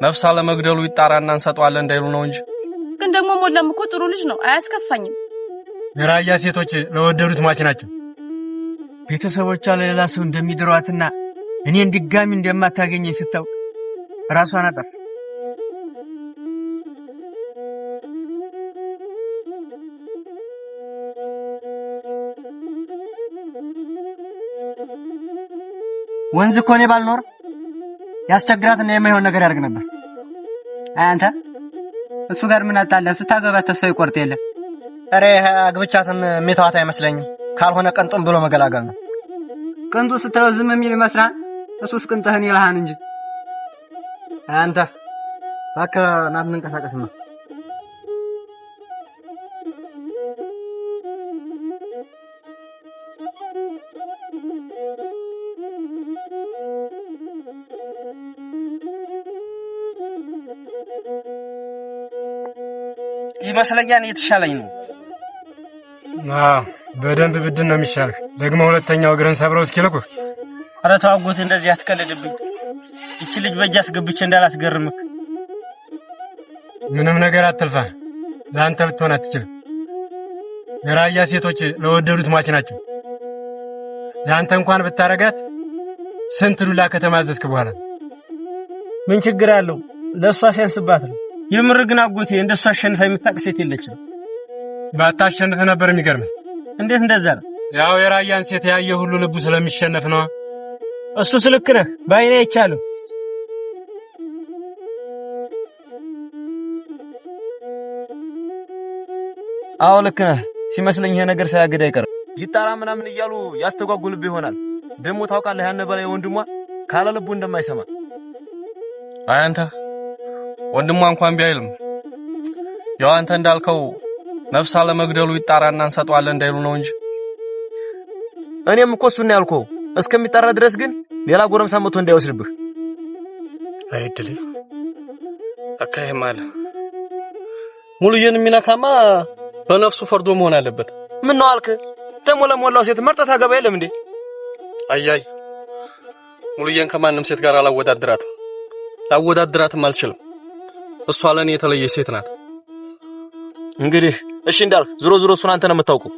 ነፍስ አለመግደሉ ይጣራና እንሰጣለን እንዳይሉ ነው እንጂ ግን ደግሞ ሞላም እኮ ጥሩ ልጅ ነው አያስከፋኝም። የራያ ሴቶች ለወደዱት ማች ናቸው። ቤተሰቦቿ ለሌላ ሰው እንደሚድሯትና እኔን ድጋሚ እንደማታገኘኝ ስታውቅ ራሷን አጠፋ። ወንዝ እኮ ነው ባልኖር ያስቸግራትና የማይሆን ነገር ያደርግ ነበር። አንተ እሱ ጋር ምን አጣለ? ስታገባት ተስፋ ይቆርጥ የለ። አሬ አግብቻትም ሜታዋት አይመስለኝም። ካልሆነ ቀንጡን ብሎ መገላገል ነው። ቀንጡ ስትለው ዝም የሚል ይመስላል። እሱስ ቅንጥህን ይልሃን እንጂ አንተ ባካ ናት እንንቀሳቀስማ። ይመስለኛል የተሻለኝ ነው። በደንብ ብድን ነው የሚሻልህ። ደግሞ ሁለተኛው እግርን ሰብረው እስኪልኩ። ኧረ ተው አጎቴ እንደዚህ አትቀልድብኝ። እቺ ልጅ በእጅ አስገብቼ እንዳላስገርምክ። ምንም ነገር አትልፋ። ለአንተ ብትሆን አትችልም። የራያ ሴቶች ለወደዱት ማች ናቸው። ለአንተ እንኳን ብታረጋት ስንት ዱላ ከተማዘዝክ በኋላ ምን ችግር አለው? ለሷ ሲያንስባት ነው። የምር ግን አጎቴ እንደሷ አሸንፋ የምታውቅ ሴት የለችም። ባታሸንፍ ነበር የሚገርምህ። እንዴት እንደዛ ነው? ያው የራያን ሴት ያየ ሁሉ ልቡ ስለሚሸነፍ ነው። እሱ ስልክ ነህ። ባይኔ አይቻለሁ። አዎ ልክ ነህ። ሲመስለኝ ይሄ ነገር ሳያገድ አይቀርም። ይጣራ ምናምን እያሉ ያስተጓጉልብህ ይሆናል። ደግሞ ታውቃለህ ያን በላይ ወንድሟ ካለ ልቡ እንደማይሰማ። አንተ ወንድሟ እንኳን ቢያይልም ያው አንተ እንዳልከው ነፍስ አለመግደሉ ይጣራና እንሰጣለን እንዳይሉ ነው እንጂ እኔም እኮ እሱን ያልኩህ እስከሚጣራ ድረስ ግን ሌላ ጎረምሳ መጥቶ እንዳይወስድብህ። አይድል አካይ ማለ ሙሉዬን የሚነካማ በነፍሱ ፈርዶ መሆን አለበት። ምን ነው አልክ? ደግሞ ለሞላው ሴት መርጠት አገባ የለም እንዴ? አያይ ሙሉዬን ከማንም ሴት ጋር ላወዳድራትም አልችልም። እሷ ለኔ የተለየ ሴት ናት። እንግዲህ እሺ እንዳልክ ዙሮ እሱን አንተ ነው የምታውቀው።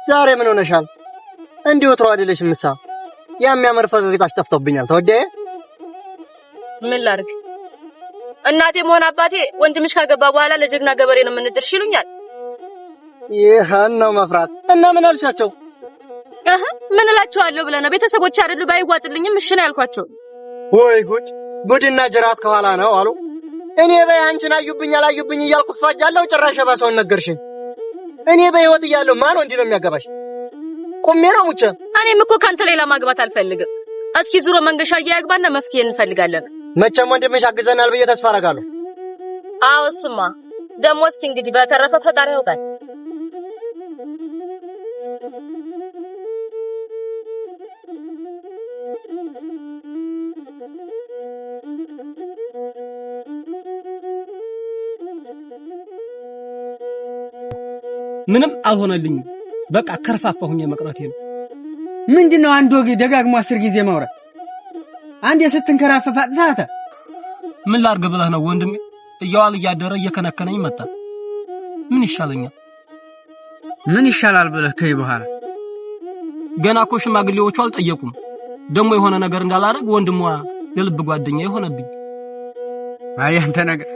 ዛሬ ምን ሆነሻል? እንዲሁ ወትሮ አይደለሽም ምሳ የሚያምር ፈገግታሽ ጠፍቶብኛል። ተወደየ ምን ላድርግ? እናቴ መሆን አባቴ ወንድምሽ ካገባ በኋላ ለጀግና ገበሬ ነው የምንድርሽ ይሉኛል። ይሄን ነው መፍራት። እና ምን አልሻቸው? ምን እላቸዋለሁ ብለህ ነው? ቤተሰቦች አይደሉ ባይዋጥልኝም እሺ ነው ያልኳቸው። ወይ ጉድና ጅራት ከኋላ ነው አሉ። እኔ በይ አንቺን አዩብኝ አላዩብኝ እያልኩ ፋጃለሁ። ጭራሽ ባሰውን ነገርሽኝ። እኔ በህይወት እያለሁ ማን ወንድ ነው የሚያገባሽ? ቁሜ ነው ሙቼ። እኔም እኮ ካንተ ሌላ ማግባት አልፈልግም። እስኪ ዙሮ መንገሻ ያግባና መፍትሄ እንፈልጋለን። መቼም ወንድምሽ አግዘናል ብዬ ተስፋ አደርጋለሁ። አዎ እሱማ ደሞ እስኪ እንግዲህ በተረፈ ፈጣሪ ያውቃል። ምንም አልሆነልኝም። በቃ ከርፋፋሁኝ መቅረቴ ነው። ምንድነው አንድ ወግ ደጋግሞ 10 ጊዜ ማውራት? አንዴ ስትንከራፈፍ አጥዛታ። ምን ላርግ ብለህ ነው ወንድሜ? እያዋል እያደረ እየከነከነኝ መጣ። ምን ይሻለኛል? ምን ይሻላል ብለህ ከይ በኋላ ገና እኮ ሽማግሌዎቹ አልጠየቁም። ደሞ የሆነ ነገር እንዳላረግ ወንድሟ የልብ ጓደኛ ይሆነብኝ። አይ አንተ ነገር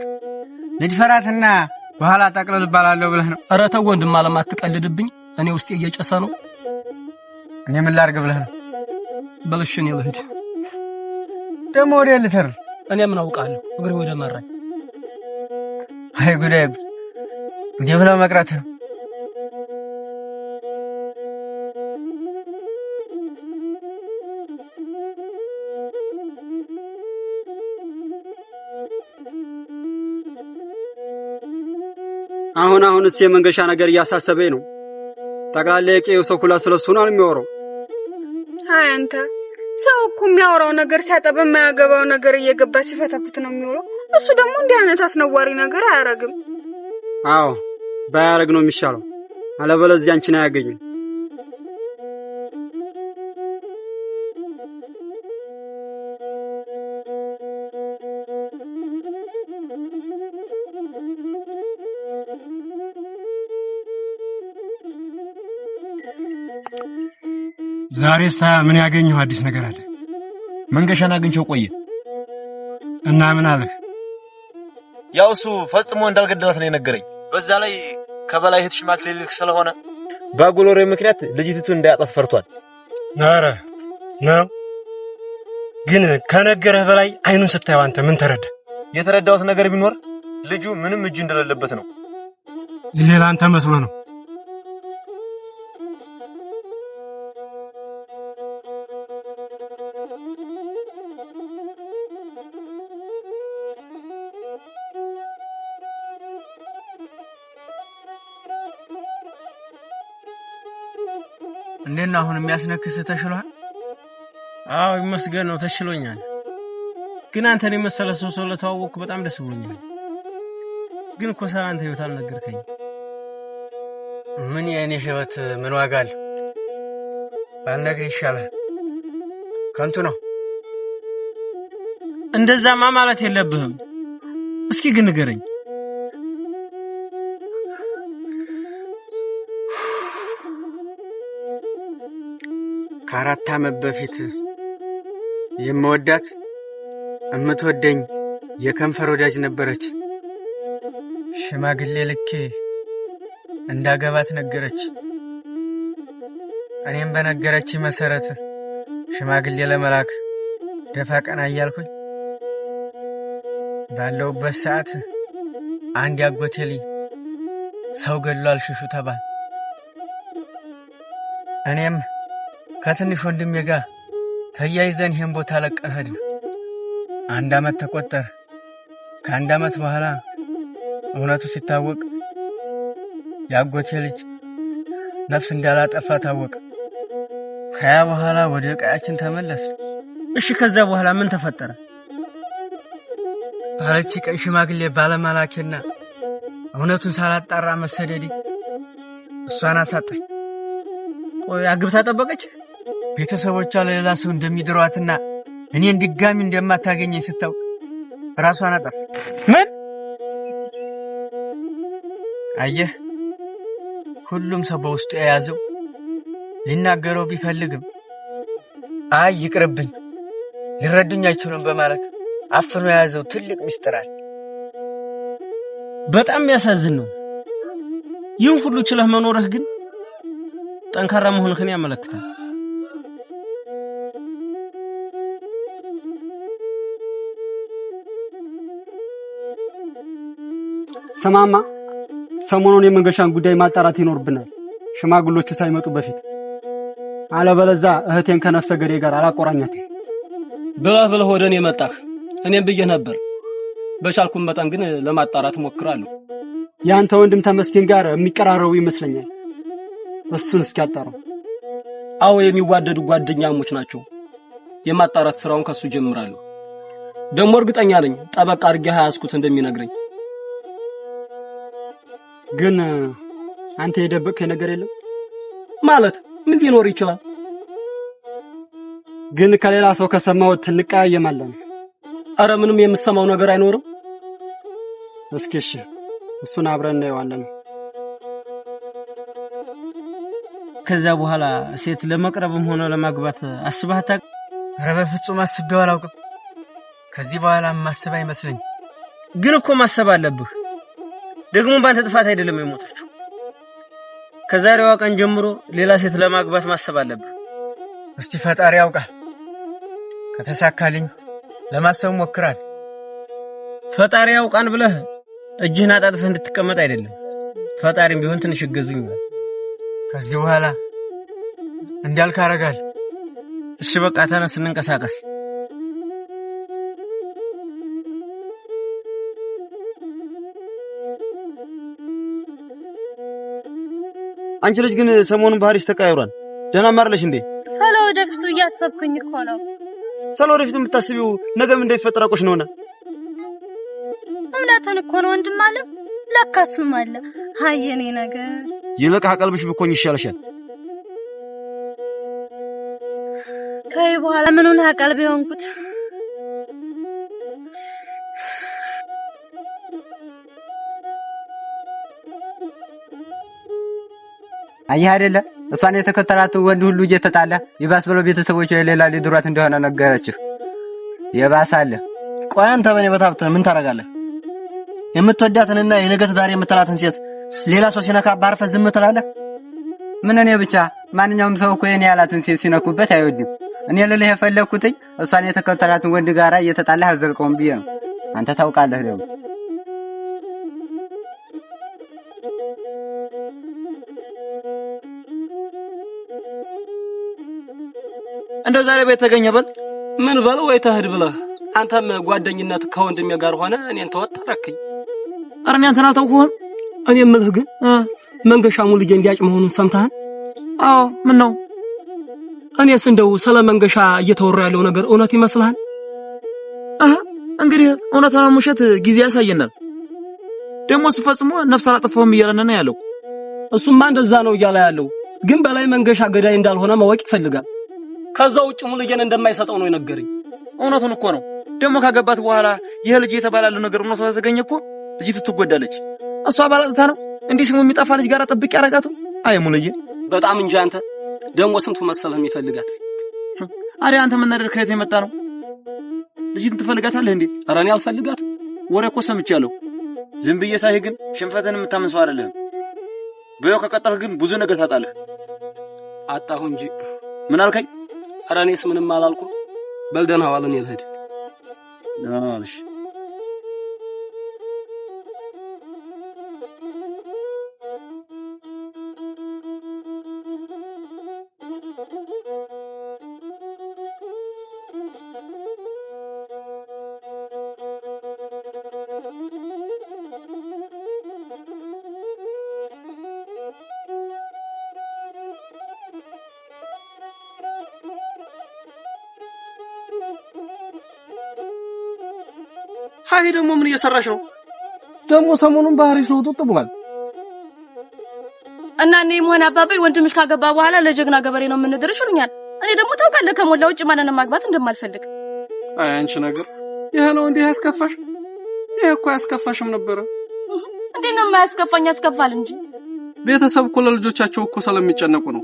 ልጅፈራትና በኋላ ጠቅለል ባላለው ብለህ ነው? ኧረ ተው ወንድም አለም አትቀልድብኝ። እኔ ውስጥ እየጨሰ ነው። እኔ ምን ላርግ ብለህ ነው? በልሽኝ ልሂድ። ደሞ ወደ ልተር እኔ ምን አውቃለሁ? እግሬ ወደ መራኝ። አይ ጉዳይ እንዴ ብለው መቅረት ነው። አሁንስ የመንገሻ ነገር እያሳሰበኝ ነው። ጠቅላላ የቄው ሰው ሁላ ስለሱ ነው የሚያወራው። አይ አንተ ሰው እኮ የሚያወራው ነገር ሲያጠብ የማያገባው ነገር እየገባ ሲፈተፍት ነው የሚውለው። እሱ ደግሞ እንዲህ አይነት አስነዋሪ ነገር አያረግም። አዎ ባያረግ ነው የሚሻለው። አለበለዚያ አንቺን አያገኙም። ዛሬሳ ምን ያገኘው አዲስ ነገር አለ? መንገሻን አግኝቼው ቆየ እና ምን አለህ? ያው እሱ ፈጽሞ እንዳልገደላት ነው የነገረኝ። በዛ ላይ ከበላይ እህት ሽማግሌ ልክ ስለሆነ ባጎሎሬ ምክንያት ልጅቲቱ እንዳያጣት ፈርቷል። ኧረ ነው ግን ከነገረህ በላይ አይኑን ስታየው አንተ ምን ተረዳ? የተረዳሁት ነገር ቢኖር ልጁ ምንም እጁ እንደሌለበት ነው። ይሄ ላንተ መስሎ ነው። እንዴት ነው አሁን የሚያስነክስ ተሽሏል? አዎ ይመስገን ነው ተሽሎኛል። ግን አንተን የመሰለ ሰው ስለተዋወቅኩ በጣም ደስ ብሎኛል። ግን እኮ አንተ ህይወት አልነገርከኝ። ምን የኔ ህይወት ምን ዋጋ አለው? ባልነግርህ ይሻላል። ከንቱ ነው። እንደዛማ ማለት የለብህም። እስኪ ግን ንገረኝ። ከ4 ዓመት በፊት የምወዳት እምትወደኝ የከንፈር ወዳጅ ነበረች። ሽማግሌ ልኬ እንዳገባት ነገረች። እኔም በነገረች መሰረት ሽማግሌ ለመላክ ደፋ ቀና እያልኩኝ ባለውበት ሰዓት አንድ ያጎቴ ልጅ ሰው ገድሏል ሽሹ ተባለ። እኔም ከትንሽ ወንድሜ ጋር ተያይዘን ይሄን ቦታ ለቀን ሄድን። 1 ዓመት ተቆጠረ። ከ1 ዓመት በኋላ እውነቱ ሲታወቅ ያጎቴ ልጅ ነፍስ እንዳላጠፋ ታወቀ። ከያ በኋላ ወደ ቀያችን ተመለስ። እሺ ከዛ በኋላ ምን ተፈጠረ? ባለች ቀይ ሽማግሌ ባለማላኬና እውነቱን ሳላጣራ መሰደዴ እሷን አሳጣኝ። ቆይ አግብታ ጠበቀች? ቤተሰቦቿ ለሌላ ሰው እንደሚድሯትና እኔን ድጋሚ እንደማታገኘኝ ስታውቅ ራሷን አጠፋ። ምን? አየህ፣ ሁሉም ሰው በውስጡ የያዘው ሊናገረው ቢፈልግም አይ ይቅርብኝ፣ ሊረዱኝ አይችሉም በማለት አፍኖ የያዘው ትልቅ ምስጢር አለ። በጣም የሚያሳዝን ነው። ይህን ሁሉ ችለህ መኖርህ ግን ጠንካራ መሆንህን ያመለክታል። ሰማማ፣ ሰሞኑን የመንገሻን ጉዳይ ማጣራት ይኖርብናል፣ ሽማግሎቹ ሳይመጡ በፊት። አለበለዚያ እህቴን ከነፍሰ ገዴ ጋር አላቆራኛትም። ብለህ ወደ እኔ መጣህ። እኔም ብዬህ ነበር። በቻልኩም መጠን ግን ለማጣራት ሞክራለሁ። ያንተ ወንድም ተመስገን ጋር የሚቀራረቡ ይመስለኛል። እሱን እስኪያጣራው። አዎ የሚዋደዱ ጓደኛሞች ናቸው። የማጣራት ስራውን ከሱ ጀምራለሁ። ደግሞ እርግጠኛ ነኝ ጠበቃ አድርጌ ያስኩት እንደሚነግረኝ። ግን አንተ የደበቅከኝ ነገር የለም ማለት? ምን ሊኖር ይችላል? ግን ከሌላ ሰው ከሰማው እንቀያየማለን። አረ ምንም የምሰማው ነገር አይኖርም። እስኪ እሺ፣ እሱን አብረን እናየዋለን። ከዛ በኋላ ሴት ለመቅረብም ሆነ ለማግባት አስበህ አታውቅም? ኧረ በፍጹም አስቤው አላውቅም። ከዚህ በኋላ ማሰብ አይመስለኝ። ግን እኮ ማሰብ አለብህ። ደግሞ ባንተ ጥፋት አይደለም የሞተችው። ከዛሬዋ ቀን ጀምሮ ሌላ ሴት ለማግባት ማሰብ አለብህ። እስቲ ፈጣሪ ያውቃል። ከተሳካልኝ ለማሰብ ሞክራል። ፈጣሪ ያውቃን ብለህ እጅህን አጣጥፈህ እንድትቀመጥ አይደለም። ፈጣሪም ቢሆን ትንሽ እገዙኝ። ከዚህ በኋላ እንዳልክ አደርጋለሁ። እሺ በቃ ተነስ እንንቀሳቀስ። አንቺ ልጅ ግን ሰሞኑን ባህሪሽ ተቀያይሯል። ደህና ማርለሽ እንዴ? ስለ ወደፊቱ እያሰብኩኝ እኮ ነው። ስለ ወደፊቱ የምታስቢው ነገም እንዳይፈጠር አውቆሽ ነውና። እውነትን እኮ ነው ወንድም አለ። ለካስም አለ ሃየኔ ነገር ይልቅ አቀልብሽ ብኮኝ ይሻልሻል። ከይ በኋላ ምኑን አቀልብ ይሆንኩት? አየህ አይደለ እሷን የተከተላት ወንድ ሁሉ እየተጣላ ይባስ ብለው ቤተሰቦቿ የሌላ ሊድሯት እንደሆነ ነገረችህ። የባሳለ ቆይ አንተ በኔ በታብተህ ምን ታረጋለህ? የምትወዳትንና የነገ ትዳር የምትላትን ሴት ሌላ ሰው ሲነካ ባርፈህ ዝም ትላለህ? ምን እኔ ብቻ ማንኛውም ሰው እኮ የኔ ያላትን ሴት ሲነኩበት አይወድም። እኔ ልልህ የፈለኩትኝ እሷን የተከተላትን ወንድ ጋራ እየተጣላህ አዘልቀውም ብዬ ነው። አንተ ታውቃለህ ደግሞ እንደው ዛሬ ቤት ተገኘ በል ምን በለው ወይ ተህድ ብለህ አንተም ጓደኝነት ከወንድሜ ጋር ሆነ እኔን ተወጣረክኝ። አረኛ አንተን አልተውኩም። እኔ የምልህ ግን መንገሻ ሙሉዬን ሊያጭ መሆኑን ሰምተሃል? አዎ ምን ነው? እኔስ እንደው ስለ መንገሻ እየተወራ ያለው ነገር እውነት ይመስልሃል? እንግዲህ እውነታውን ሙሸት ጊዜ ያሳየናል። ደግሞ ሲፈጽሙ ነፍስ አላጠፋውም እያለና ነው ያለው። እሱማ እንደዛ ነው እያለ ያለው፣ ግን በላይ መንገሻ ገዳይ እንዳልሆነ ማወቅ ይፈልጋል። ከዛ ውጭ ሙሉዬን እንደማይሰጠው ነው የነገረኝ። እውነቱን እኮ ነው። ደግሞ ካገባት በኋላ ይሄ ልጅ የተባላለው ነገር እውነቱ ተገኘ እኮ ልጅቱ ትጎዳለች። እሷ ባላጥታ ነው እንዲህ ስሙ የሚጠፋ ልጅ ጋር ጥብቅ ያረጋቱ። አይ ሙሉዬ በጣም እንጂ አንተ ደግሞ ስንቱ መሰለህ የሚፈልጋት። አሬ አንተ ምን ነገር ከየት የመጣ ነው? ልጅቱን ትፈልጋታለህ እንዴ? ኧረ እኔ አልፈልጋትም። ወሬ እኮ ሰምቻለሁ። ዝም ብዬ ሳይህ ግን ሽንፈትን የምታምን ሰው አይደለም። በየው ከቀጠልህ ግን ብዙ ነገር ታጣለህ። አጣሁ እንጂ ምን አልከኝ? ኧረ እኔስ ምንም አላልኩም። በል ደህና ዋል። እኔ ልሂድ። ደህና ዋልሽ። ሃይ ደግሞ ምን እየሰራሽ ነው? ደግሞ ሰሞኑን ባህሪ ሰውጥጥ ብሏል። እና እኔ ሞህን አባባይ ወንድምሽ ካገባ በኋላ ለጀግና ገበሬ ነው የምንድርሽ ይሉኛል። እኔ ደግሞ ታውቃለህ ከሞላ ውጭ ማንንም ማግባት እንደማልፈልግ። አይ አንቺ ነገር ይሄ ነው እንዴ ያስከፋሽ? ይሄ እኮ ያስከፋሽም ነበር። እንዴ ነው የማያስከፋኝ? ያስከፋል እንጂ ቤተሰብ እኮ ለልጆቻቸው እኮ ስለሚጨነቁ ነው።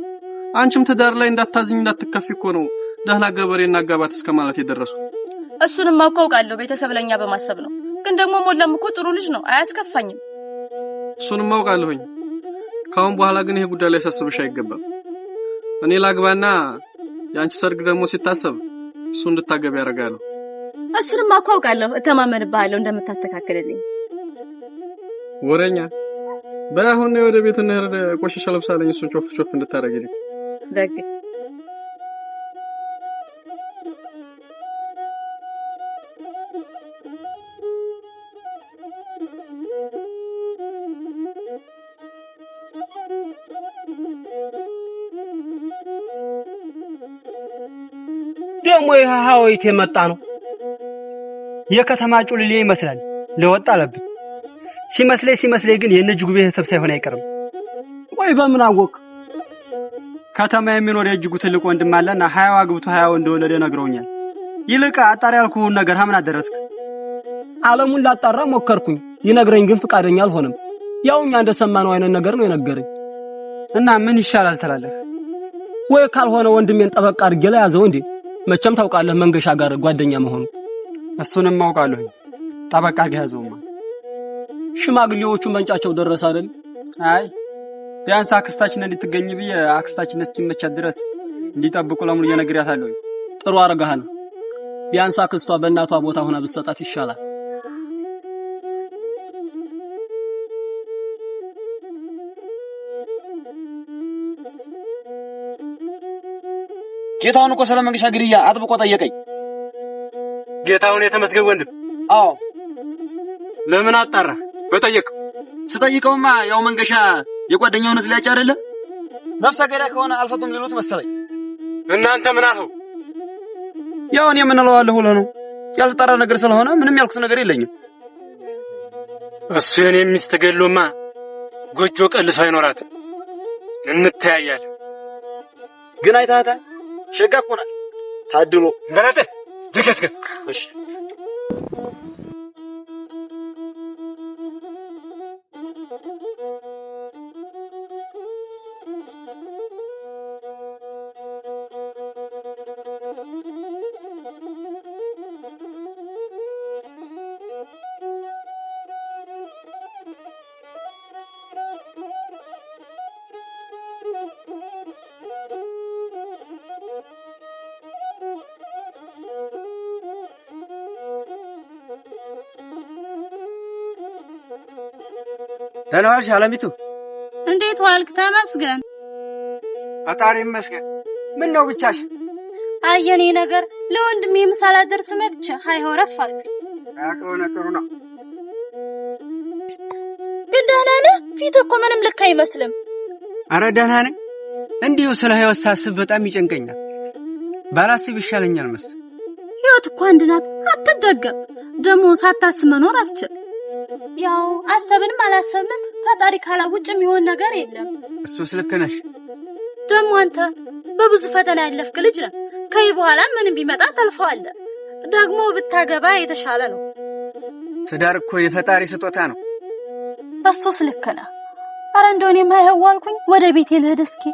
አንቺም ትዳር ላይ እንዳታዝኝ እንዳትከፊ እኮ ነው ደህና ገበሬ እናጋባት እስከማለት የደረሱት። እሱንም አውቃለሁ ቤተሰብ ለኛ በማሰብ ነው። ግን ደግሞ ሞላም እኮ ጥሩ ልጅ ነው፣ አያስከፋኝም። እሱንም አውቃለሁኝ። ካሁን በኋላ ግን ይሄ ጉዳይ ላይ ሳስብሽ አይገባም። እኔ ላግባና ያንቺ ሰርግ ደግሞ ሲታሰብ እሱ እንድታገቢ ያደርጋለሁ። እሱንም አውቃለሁ፣ እተማመንብሃለሁ እንደምታስተካክልልኝ። ወሬኛ ባይሆን ወደ ቤት እንሄድ። ቆሻሻ ለብሳለኝ እሱን ቾፍ ቾፍ እንድታረግልኝ ደግስ። ደግሞ የሃዊት የመጣ ነው። የከተማ ጩልሌ ይመስላል። ለወጣ አለብኝ ሲመስለኝ ግን የነጅጉ ቤተሰብ ሳይሆን አይቀርም። ቆይ በምን አወቅ? ከተማ የሚኖር የእጅጉ ትልቅ ወንድም አለና 20 አግብቶ 20 እንደወለደ ነግረውኛል። ይልቅ አጣሪ ያልኩህን ነገር ምን አደረስክ? ዓለሙን ላጣራ ሞከርኩኝ። ይነግረኝ ግን ፍቃደኛ አልሆነም። ያውኛ እንደሰማነው አይነት ነገር ነው የነገረኝ። እና ምን ይሻላል ትላለህ? ወይ ካልሆነ ወንድሜን ጠበቅ አድርጌ ላይ ያዘው እንዴ። መቼም ታውቃለህ መንገሻ ጋር ጓደኛ መሆኑ። እሱንም አውቃለሁ። ጠበቅ አድርጌ ያዘውማ። ሽማግሌዎቹ መንጫቸው ደረሰ አይደል? አይ ቢያንስ አክስታችን እንድትገኝ ብዬ አክስታችን እስኪመቻት ድረስ እንዲጠብቁ ለሙሉ እየነግሬያታለሁ። ጥሩ አርጋሃል። ቢያንስ አክስቷ በእናቷ ቦታ ሆና ብትሰጣት ይሻላል። ጌታውን እኮ ስለመንገሻ ግድያ አጥብቆ ጠየቀኝ። ጌታውን የተመስገን ወንድም። አዎ ለምን አጣራ? በጠየቅ ስጠይቀውማ ያው መንገሻ የጓደኛውን ዝላጭ አይደለ? ነፍሰ ገዳይ ከሆነ አልሰጡም ሊሉት መሰለኝ። እናንተ ምን አልኸው? ያው እኔ ምን እለዋለሁ ብሎ ነው። ያልተጣራ ነገር ስለሆነ ምንም ያልኩት ነገር የለኝም። እሱ የኔ ሚስት ገሎማ ጎጆ ቀልሶ አይኖራትም። እንተያያለን። ግን አይታታ ሸጋ እኮ ናት። ታድሎ በላተ ልከስከስ። እሺ ደህና ዋልሽ አለሚቱ? እንዴት ዋልክ? ተመስገን። ፈጣሪ ይመስገን። ምን ነው ብቻሽ? አየኔ ነገር ለወንድሜ ምሳላ ደርስ መጥቼ አይሆረፍ አልክ። አቆነ ጥሩ ነው። ግን ደህና ነህ? ፊት እኮ ምንም ልክ አይመስልም። አረ ደህና ነኝ። እንዲሁ ስለ ህይወት ሳስብ በጣም ይጨንቀኛል። ባላስብ ይሻለኛል መሰል። ህይወት እኮ አንድ ናት፣ አትደገም። ደግሞ ሳታስብ መኖር አትችል። ያው አሰብንም አላሰብንም ፈጣሪ ካላውጭ የሚሆን ነገር የለም። እሱስ ልክ ነሽ። ደግሞ አንተ በብዙ ፈተና ያለፍክ ልጅ ነህ። ከይ በኋላ ምንም ቢመጣ ታልፈዋለህ። ደግሞ ብታገባ የተሻለ ነው። ትዳር እኮ የፈጣሪ ስጦታ ነው። እሱስ ልክ ነህ። አረ እንደው እኔማ ይኸዋልኩኝ ወደ ቤቴ ልሄድ እስኪ።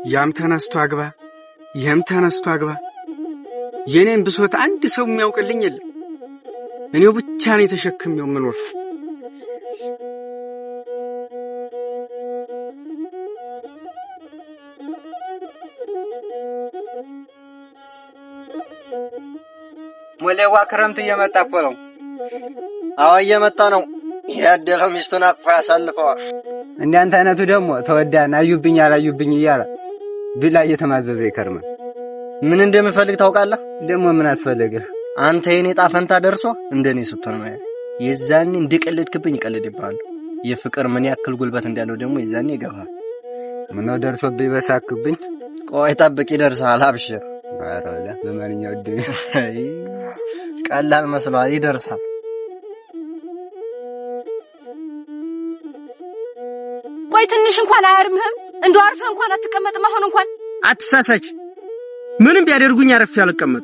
ያም ተነስቶ አግባ፣ ይሄም ተነስቶ አግባ። የኔን ብሶት አንድ ሰው የሚያውቅልኝ የለም። እኔው ብቻ ነኝ ተሸክሜው የምኖር። ሞሌዋ ክረምት እየመጣ እኮ ነው። አዎ እየመጣ ነው። ያደለው ሚስቱን አቅፎ ያሳልፈዋል። እንዳንተ አይነቱ ደግሞ ተወዳና አዩብኝ አላዩብኝ እያለ ቢላ እየተማዘዘ ይከርማል። ምን እንደምፈልግ ታውቃለህ? ደግሞ ምን አስፈልግህ? አንተ የኔ ጣፈንታ ደርሶ እንደኔ ስትሆን ማለት የዛኔ እንድቀልድክብኝ ይቀልድብሃል። የፍቅር ምን ያክል ጉልበት እንዳለው ደግሞ የዛኔ ይገባል። ምነው ደርሶብኝ በሳክብኝ? ቆይ ጠብቅ ይደርሳል። አብሽር። ኧረ ለማንኛው እድ ቀላል መስሏል። ይደርሳል። ቆይ ትንሽ እንኳን አያርምህም? እንደው አርፈህ እንኳን አትቀመጥም? አሁን እንኳን አትሳሳች። ምንም ቢያደርጉኝ አረፍ ያልቀመጥ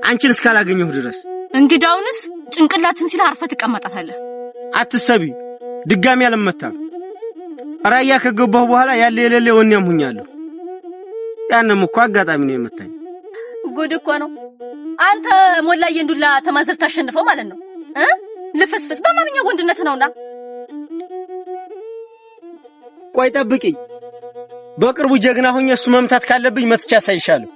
አንቺን እስካላገኘሁ ድረስ። እንግዳውንስ ጭንቅላትን ሲል አርፈህ ትቀመጣታለህ። አትሰቢ፣ ድጋሚ አልመታም። ራያ ከገባሁ በኋላ ያለ የሌለ ወኛም ሁኛለሁ። ያንም እኮ አጋጣሚ ነው የመታኝ። ጉድ እኮ ነው። አንተ ሞላዬ እንዱላ ተማዘር ታሸንፈው ማለት ነው ልፍስፍስ። በማንኛው ወንድነት ነውና። ቆይ ጠብቂኝ። በቅርቡ ጀግና ሆኜ እሱ መምታት ካለብኝ መትቻ ሳይሻለሁ።